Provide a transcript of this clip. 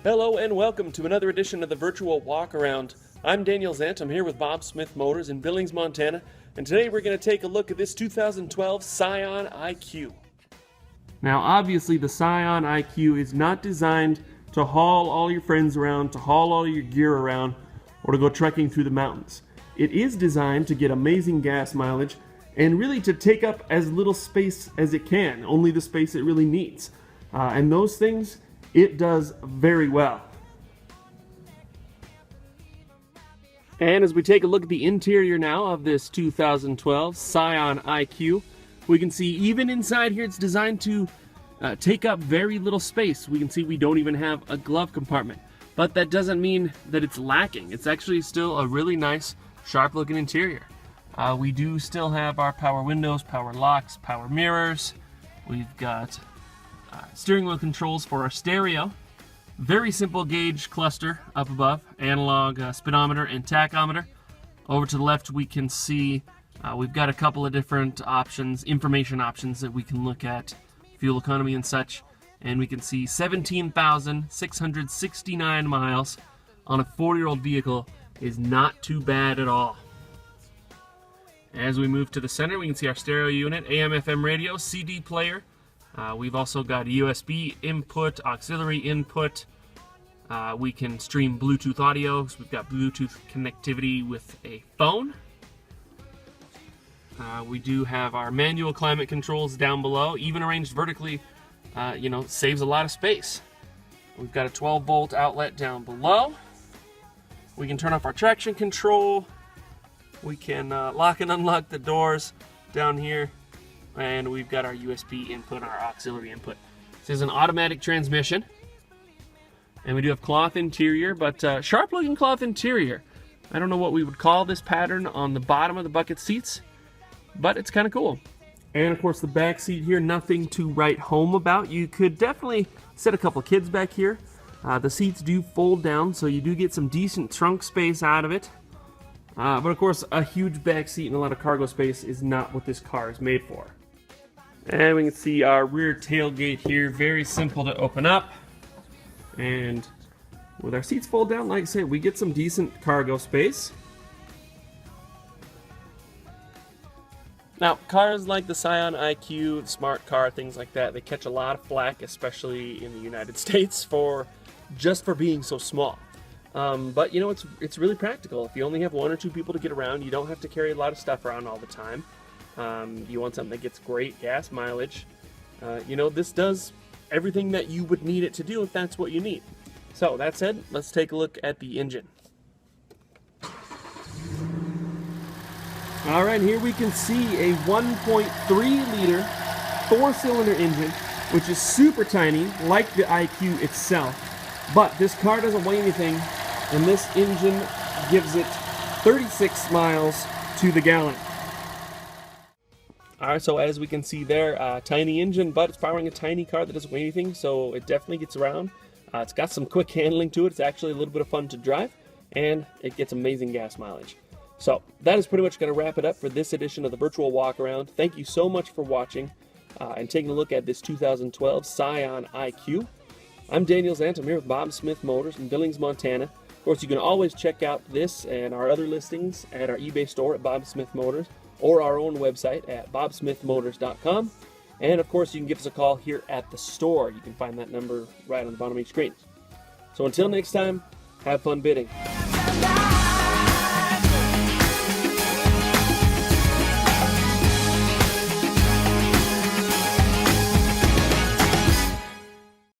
Hello and welcome to another edition of the Virtual Walkaround. I'm Daniel Zant. I'm here with Bob Smith Motors in Billings, Montana, and today we're going to take a look at this 2012 Scion IQ. Now obviously the Scion IQ is not designed to haul all your friends around, to haul all your gear around, or to go trekking through the mountains. It is designed to get amazing gas mileage and really to take up as little space as it can, only the space it really needs. And those things it does very well. And as we take a look at the interior now of this 2012 Scion IQ, we can see even inside here it's designed to take up very little space. We can see we don't even have a glove compartment. But that doesn't mean that it's lacking. It's actually still a really nice, sharp looking interior. We do still have our power windows, power locks, power mirrors. We've got steering wheel controls for our stereo. Very simple gauge cluster up above, analog speedometer and tachometer. Over to the left we can see we've got a couple of different options, information options that we can look at, fuel economy and such, and we can see 17,669 miles on a 4-year-old vehicle is not too bad at all. As we move to the center, we can see our stereo unit, AM, FM radio, CD player. We've also got USB input, auxiliary input. We can stream Bluetooth audio, so we've got Bluetooth connectivity with a phone. We do have our manual climate controls down below, even arranged vertically, saves a lot of space. We've got a 12-volt outlet down below. We can turn off our traction control. We can lock and unlock the doors down here. And we've got our USB input, our auxiliary input. This is an automatic transmission. And we do have cloth interior, but sharp looking cloth interior. I don't know what we would call this pattern on the bottom of the bucket seats, but it's kind of cool. And of course the back seat here, nothing to write home about. You could definitely set a couple kids back here. The seats do fold down, so you do get some decent trunk space out of it. But of course a huge back seat and a lot of cargo space is not what this car is made for. And we can see our rear tailgate here, very simple to open up. And with our seats fold down, like I said, we get some decent cargo space. Now, cars like the Scion IQ, smart car, things like that, they catch a lot of flack, especially in the United States, just for being so small. But it's really practical. If you only have 1 or 2 people to get around, you don't have to carry a lot of stuff around all the time. You want something that gets great gas mileage. This does everything that you would need it to do if that's what you need. So that said, let's take a look at the engine. All right, here we can see a 1.3 liter 4-cylinder engine, which is super tiny, like the IQ itself. But this car doesn't weigh anything, and this engine gives it 36 miles to the gallon. Alright, so as we can see there, tiny engine, but it's powering a tiny car that doesn't weigh anything, so it definitely gets around. It's got some quick handling to it. It's actually a little bit of fun to drive, and it gets amazing gas mileage. So that is pretty much going to wrap it up for this edition of the Virtual Walkaround. Thank you so much for watching and taking a look at this 2012 Scion IQ. I'm Daniel Zant. I'm here with Bob Smith Motors in Billings, Montana. Of course, you can always check out this and our other listings at our eBay store at Bob Smith Motors, or our own website at bobsmithmotors.com. And of course, you can give us a call here at the store. You can find that number right on the bottom of your screen. So until next time, have fun bidding.